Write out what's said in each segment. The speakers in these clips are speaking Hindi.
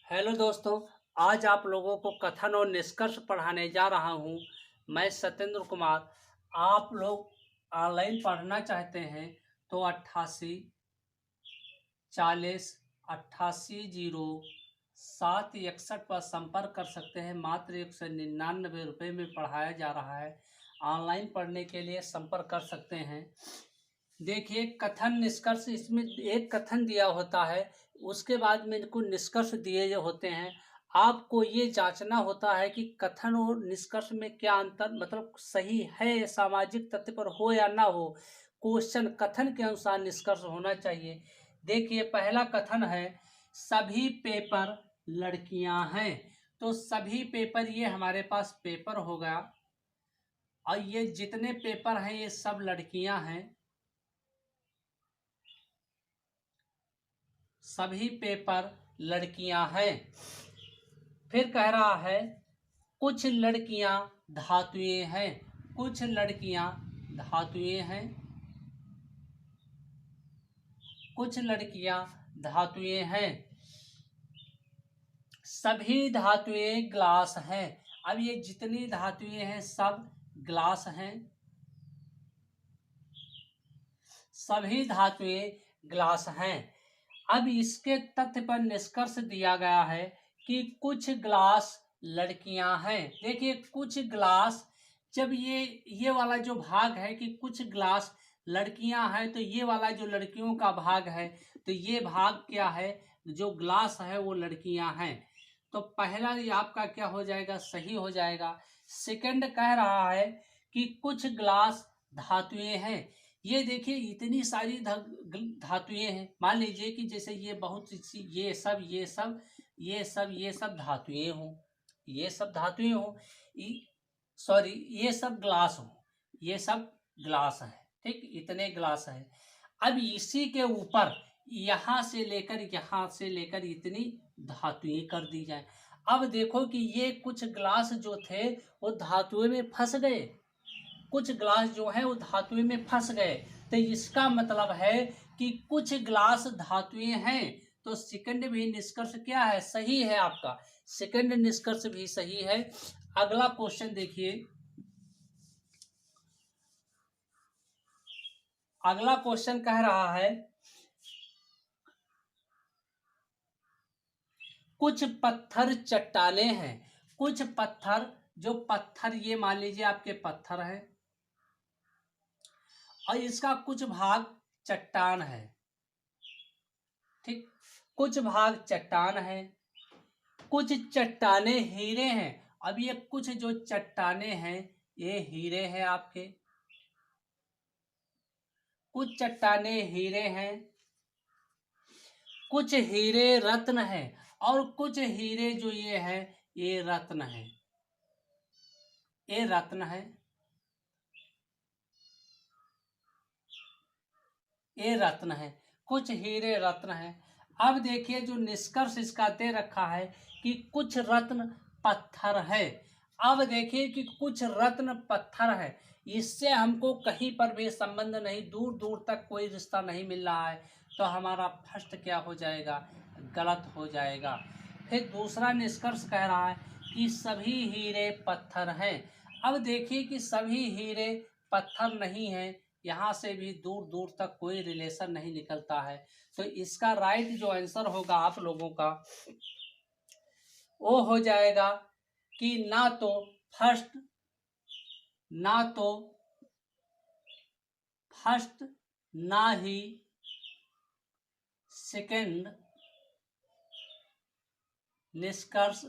हेलो दोस्तों। आज आप लोगों को कथन और निष्कर्ष पढ़ाने जा रहा हूँ। मैं सत्येंद्र कुमार। आप लोग ऑनलाइन पढ़ना चाहते हैं तो 88 40 88 0 7 61 पर संपर्क कर सकते हैं। मात्र 199 रुपये में पढ़ाया जा रहा है। ऑनलाइन पढ़ने के लिए संपर्क कर सकते हैं। देखिए, कथन निष्कर्ष, इसमें एक कथन दिया होता है, उसके बाद में इनको निष्कर्ष दिए जो होते हैं। आपको ये जांचना होता है कि कथन और निष्कर्ष में क्या अंतर, मतलब सही है, सामाजिक तथ्य पर हो या ना हो। क्वेश्चन कथन के अनुसार निष्कर्ष होना चाहिए। देखिए, पहला कथन है सभी पेपर लड़कियां हैं। तो सभी पेपर, ये हमारे पास पेपर होगा और ये जितने पेपर हैं ये सब लड़कियां हैं। सभी पेपर लड़कियां हैं। फिर कह रहा है कुछ लड़कियां धातुएं हैं। कुछ लड़कियां धातुएं हैं। कुछ लड़कियां धातुएं हैं। सभी धातुएं ग्लास हैं। अब ये जितनी धातुएं हैं सब ग्लास हैं। सभी धातुएं ग्लास हैं। अब इसके तथ्य पर निष्कर्ष दिया गया है कि कुछ ग्लास लड़कियां हैं। देखिए, कुछ ग्लास, जब ये वाला जो भाग है कि कुछ ग्लास लड़कियां हैं, तो ये वाला जो लड़कियों का भाग है, तो ये भाग क्या है, जो ग्लास है वो लड़कियां हैं। तो पहला ये आपका क्या हो जाएगा, सही हो जाएगा। सेकंड कह रहा है कि कुछ ग्लास धातुएं हैं। ये देखिए, इतनी सारी धातुएं हैं। मान लीजिए कि जैसे ये बहुत सी, ये सब धातुएं हों, ये सब धातुएं हों, सॉरी, ये सब ग्लास हों, ये सब ग्लास है। ठीक, इतने ग्लास है। अब इसी के ऊपर यहां से लेकर इतनी धातुएं कर दी जाए। अब देखो कि ये कुछ ग्लास जो थे वो धातुएं में फंस गए। कुछ ग्लास जो है वो धातुएं में फंस गए। तो इसका मतलब है कि कुछ ग्लास धातुएं हैं। तो सेकंड भी निष्कर्ष क्या है, सही है आपका। सेकंड निष्कर्ष भी सही है। अगला क्वेश्चन देखिए। अगला क्वेश्चन कह रहा है कुछ पत्थर चट्टाने हैं। कुछ पत्थर, जो पत्थर, ये मान लीजिए आपके पत्थर है और इसका कुछ भाग चट्टान है। ठीक, कुछ भाग चट्टान है। कुछ चट्टाने हीरे हैं। अब ये कुछ जो चट्टाने हैं ये हीरे हैं आपके। कुछ चट्टाने हीरे हैं। कुछ हीरे रत्न हैं और कुछ हीरे जो ये है ये रत्न है। ये रत्न है। ये रत्न है। कुछ हीरे रत्न है। अब देखिए, जो निष्कर्ष इसका दे रखा है कि कुछ रत्न पत्थर है। अब देखिए कि कुछ रत्न पत्थर है, इससे हमको कहीं पर भी संबंध नहीं, दूर दूर तक कोई रिश्ता नहीं मिल रहा है। तो हमारा फर्स्ट क्या हो जाएगा, गलत हो जाएगा। फिर दूसरा निष्कर्ष कह रहा है कि सभी हीरे पत्थर हैं। अब देखिए कि सभी हीरे पत्थर नहीं है, यहाँ से भी दूर दूर तक कोई रिलेशन नहीं निकलता है। तो इसका राइट जो आंसर होगा आप लोगों का, वो हो जाएगा कि ना तो फर्स्ट ना ही सेकंड निष्कर्ष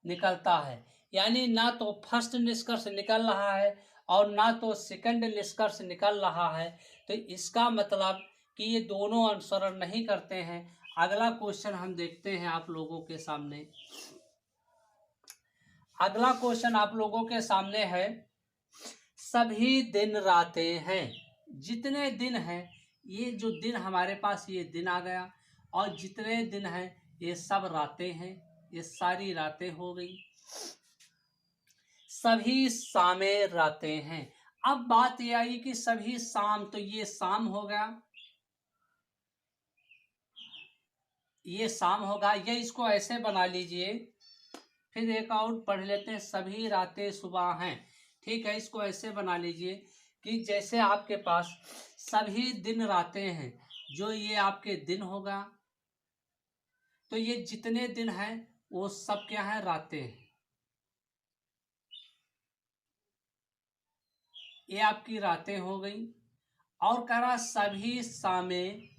निकलता है। यानी ना तो फर्स्ट निष्कर्ष निकल रहा है और ना तो सेकंड निष्कर्ष निकल रहा है। तो इसका मतलब कि ये दोनों अनुसरण नहीं करते हैं। अगला क्वेश्चन हम देखते हैं आप लोगों के सामने। अगला क्वेश्चन आप लोगों के सामने है सभी दिन रातें हैं। जितने दिन हैं, ये जो दिन हमारे पास ये दिन आ गया और जितने दिन हैं ये सब रातें हैं। ये सारी रातें हो गई। सभी शामें रातें हैं। अब बात यह आई कि सभी शाम, तो ये शाम हो गया। ये शाम होगा, ये इसको ऐसे बना लीजिए। फिर एक और पढ़ लेते हैं, सभी रातें सुबह हैं। ठीक है, इसको ऐसे बना लीजिए कि जैसे आपके पास सभी दिन रातें हैं, जो ये आपके दिन होगा, तो ये जितने दिन हैं वो सब क्या है, रातें हैं। ये आपकी रातें हो गई। और कह रहा सभी शामें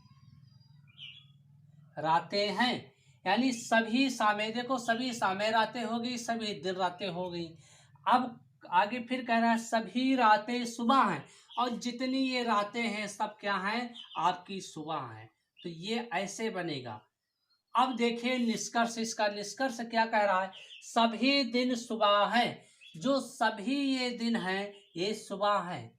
रातें हैं, यानी सभी शामें, देखो सभी शामें रातें हो गई, सभी दिन रातें हो गई। अब आगे फिर कह रहा है सभी रातें सुबह हैं, और जितनी ये रातें हैं सब क्या हैं, आपकी सुबह हैं। तो ये ऐसे बनेगा। अब देखिए निष्कर्ष, इसका निष्कर्ष क्या कह रहा है, सभी दिन सुबह हैं, जो सभी ये दिन हैं ये सुबह हैं।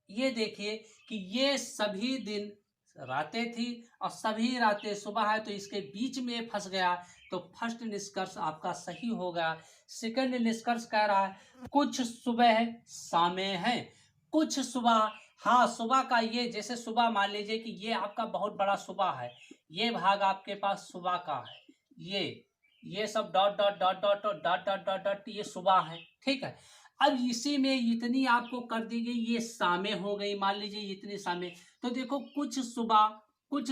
ये देखिए कि ये सभी दिन रातें थी और सभी रातें सुबह है, तो इसके बीच में फंस गया, तो फर्स्ट निष्कर्ष आपका सही होगा। सेकंड निष्कर्ष कह रहा है कुछ सुबह शामें हैं, कुछ सुबह, हाँ सुबह का ये, जैसे सुबह मान लीजिए कि ये आपका बहुत बड़ा सुबह है, ये भाग आपके पास सुबह का है, ये सब dot dot dot dot dot dot dot dot dot ये सुबह है। ठीक है, अब इसी में इतनी आपको कर दी गई, ये शामें हो गई, मान लीजिए इतनी शामें, तो देखो कुछ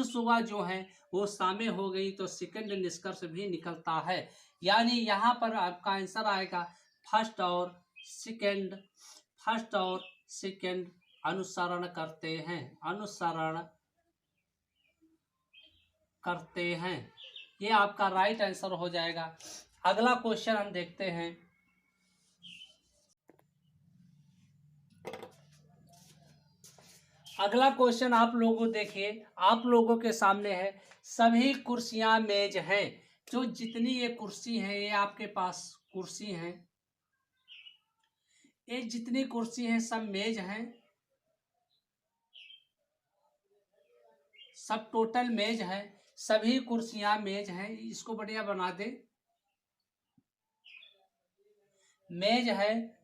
सुबह जो है वो शामें हो गई, तो सेकंड निष्कर्ष भी निकलता है। यानी यहाँ पर आपका आंसर आएगा फर्स्ट और सेकंड अनुसरण करते हैं, अनुसरण करते हैं, ये आपका राइट आंसर हो जाएगा। अगला क्वेश्चन हम देखते हैं। अगला क्वेश्चन आप लोगों देखिए, आप लोगों के सामने है, सभी कुर्सियां मेज हैं, जो जितनी ये कुर्सी है, ये आपके पास कुर्सी हैं, ये जितनी कुर्सी हैं सब मेज हैं, सब टोटल मेज है, सभी कुर्सियां मेज हैं। इसको बढ़िया बना दे, मेज है,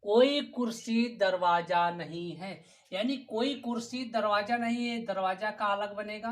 कोई कुर्सी दरवाजा नहीं है, यानी कोई कुर्सी दरवाजा नहीं है, दरवाजा का अलग बनेगा,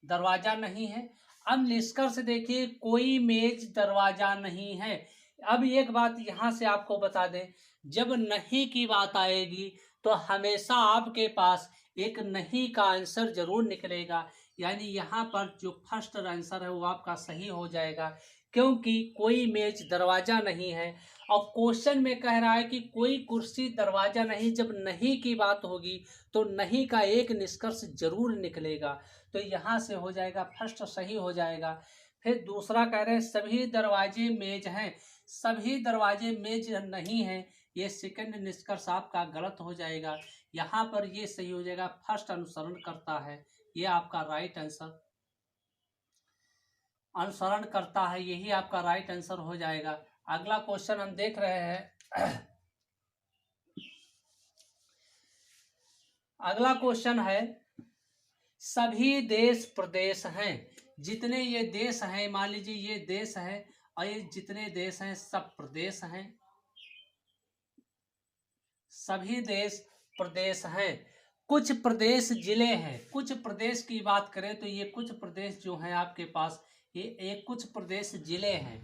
दरवाजा नहीं है। अब निष्कर्ष देखिए, कोई मेज दरवाजा नहीं है। अब एक बात यहां से आपको बता दें, जब नहीं की बात आएगी तो हमेशा आपके पास एक नहीं का आंसर जरूर निकलेगा, यानी यहाँ पर जो फर्स्ट आंसर है वो आपका सही हो जाएगा, क्योंकि कोई मेज दरवाजा नहीं है। और क्वेश्चन में कह रहा है कि कोई कुर्सी दरवाजा नहीं, जब नहीं की बात होगी तो नहीं का एक निष्कर्ष जरूर निकलेगा, तो यहाँ से हो जाएगा फर्स्ट सही हो जाएगा। फिर दूसरा कह रहे हैं सभी दरवाजे मेज हैं, सभी दरवाजे मेज नहीं हैं, ये सेकंड निष्कर्ष आपका गलत हो जाएगा। यहाँ पर ये सही हो जाएगा, फर्स्ट अनुसरण करता है, ये आपका राइट आंसर, अनुसरण करता है, यही आपका राइट आंसर हो जाएगा। अगला क्वेश्चन हम देख रहे हैं। अगला क्वेश्चन है सभी देश प्रदेश हैं, जितने ये देश हैं, मान लीजिए ये देश है और ये जितने देश हैं सब प्रदेश हैं, सभी देश प्रदेश हैं। कुछ प्रदेश जिले हैं, कुछ प्रदेश की बात करें तो ये कुछ प्रदेश जो हैं आपके पास, ये कुछ प्रदेश जिले हैं।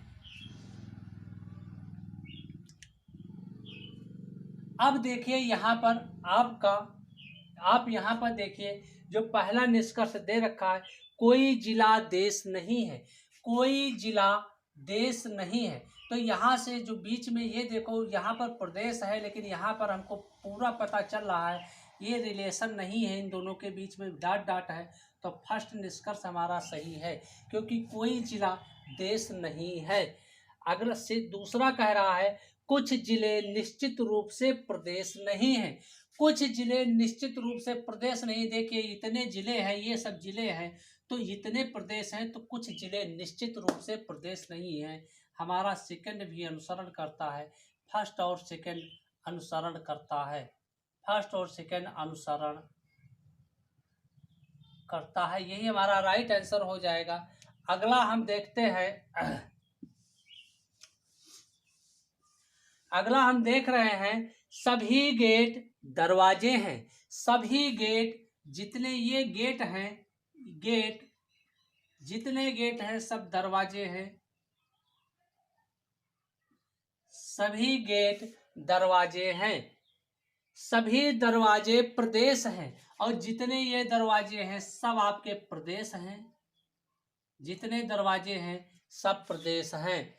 अब देखिए यहाँ पर आप यहाँ पर देखिए, जो पहला निष्कर्ष दे रखा है, कोई जिला देश नहीं है, कोई जिला देश नहीं है, तो यहाँ से जो बीच में ये देखो, यहाँ पर प्रदेश है, लेकिन यहाँ पर हमको पूरा पता चल रहा है ये रिलेशन नहीं है, इन दोनों के बीच में डॉट डॉट है, तो फर्स्ट निष्कर्ष हमारा सही है, क्योंकि कोई जिला देश नहीं है। अगला से दूसरा कह रहा है कुछ जिले निश्चित रूप से प्रदेश नहीं हैं, कुछ जिले निश्चित रूप से प्रदेश नहीं, देखिए इतने जिले हैं, ये सब जिले हैं, तो इतने प्रदेश हैं, तो कुछ जिले निश्चित रूप से प्रदेश नहीं हैं। हमारा सेकंड भी अनुसरण करता है, फर्स्ट और सेकंड अनुसरण करता है, फर्स्ट और सेकंड अनुसरण करता है, यही हमारा राइट आंसर हो जाएगा। अगला हम देखते हैं। अगला हम देख रहे हैं सभी गेट दरवाजे हैं, सभी गेट, जितने ये गेट हैं गेट, जितने गेट हैं सब दरवाजे हैं, सभी गेट दरवाजे हैं, सभी दरवाजे प्रदेश हैं, और जितने ये दरवाजे हैं सब आपके प्रदेश हैं, जितने दरवाजे हैं सब प्रदेश हैं।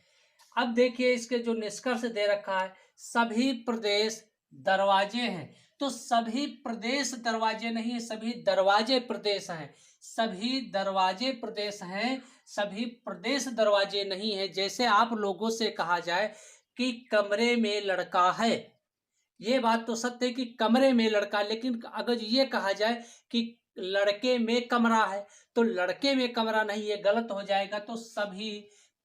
अब देखिए इसके जो निष्कर्ष दे रखा है, सभी प्रदेश दरवाजे हैं, तो सभी प्रदेश दरवाजे नहीं है, सभी दरवाजे प्रदेश हैं, सभी दरवाजे प्रदेश हैं, सभी प्रदेश दरवाजे नहीं है। जैसे आप लोगों से कहा जाए कि कमरे में लड़का है, ये बात तो सत्य है कि कमरे में लड़का, लेकिन अगर ये कहा जाए कि लड़के में कमरा है, तो लड़के में कमरा नहीं है, गलत हो जाएगा। तो सभी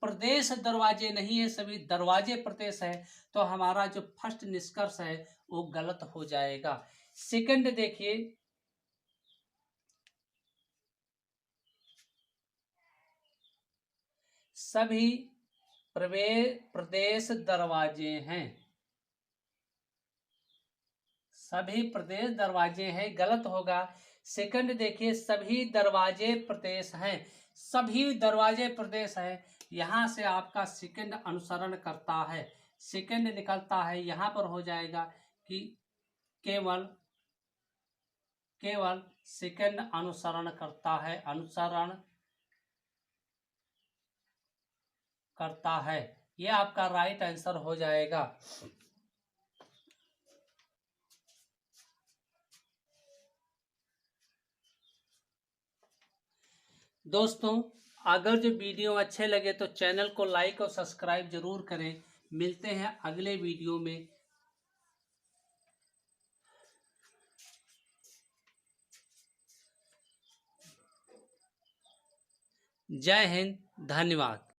प्रदेश दरवाजे नहीं है, सभी दरवाजे प्रदेश है, तो हमारा जो फर्स्ट निष्कर्ष है वो गलत हो जाएगा। सेकंड देखिए, सभी प्रदेश दरवाजे हैं, सभी प्रदेश दरवाजे हैं, गलत होगा। सेकंड देखिए, सभी दरवाजे प्रदेश हैं, सभी दरवाजे प्रदेश हैं, यहां से आपका सेकंड अनुसरण करता है, सेकंड निकलता है, यहां पर हो जाएगा कि केवल केवल सेकंड अनुसरण करता है, अनुसरण करता है, यह आपका राइट आंसर हो जाएगा। दोस्तों, अगर जो वीडियो अच्छे लगे तो चैनल को लाइक और सब्सक्राइब जरूर करें। मिलते हैं अगले वीडियो में। जय हिंद, धन्यवाद।